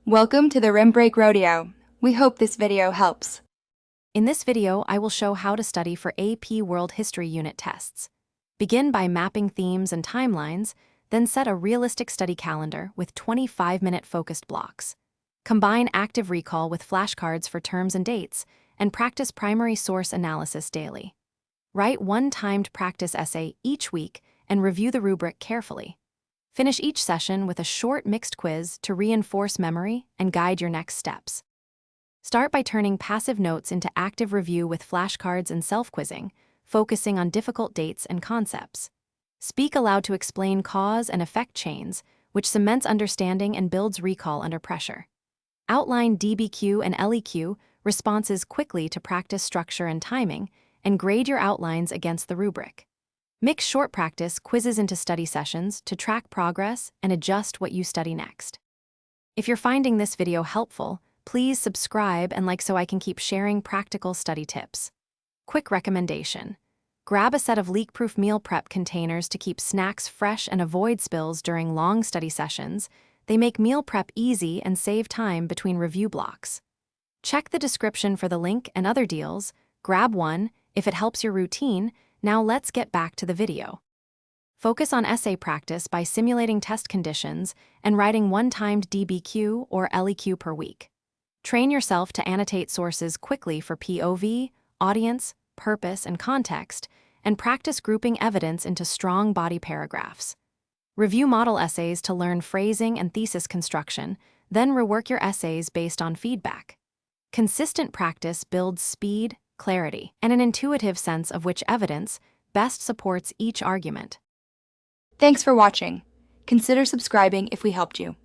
Welcome to the Rim Break Rodeo. We hope this video helps. In this video, I will show how to study for AP World History Unit tests. Begin by mapping themes and timelines, then set a realistic study calendar with 25-minute focused blocks. Combine active recall with flashcards for terms and dates, and practice primary source analysis daily. Write one timed practice essay each week and review the rubric carefully. Finish each session with a short mixed quiz to reinforce memory and guide your next steps. Start by turning passive notes into active review with flashcards and self-quizzing, focusing on difficult dates and concepts. Speak aloud to explain cause and effect chains, which cements understanding and builds recall under pressure. Outline DBQ and LEQ responses quickly to practice structure and timing, and grade your outlines against the rubric. Mix short practice quizzes into study sessions to track progress and adjust what you study next. If you're finding this video helpful, please subscribe and like so I can keep sharing practical study tips. Quick recommendation: grab a set of leak-proof meal prep containers to keep snacks fresh and avoid spills during long study sessions. They make meal prep easy and save time between review blocks. Check the description for the link and other deals. Grab one if it helps your routine. Now let's get back to the video. Focus on essay practice by simulating test conditions and writing one-timed DBQ or LEQ per week. Train yourself to annotate sources quickly for POV, audience, purpose, and context, and practice grouping evidence into strong body paragraphs. Review model essays to learn phrasing and thesis construction, then rework your essays based on feedback. Consistent practice builds speed, clarity, and an intuitive sense of which evidence best supports each argument. Thanks for watching. Consider subscribing if we helped you.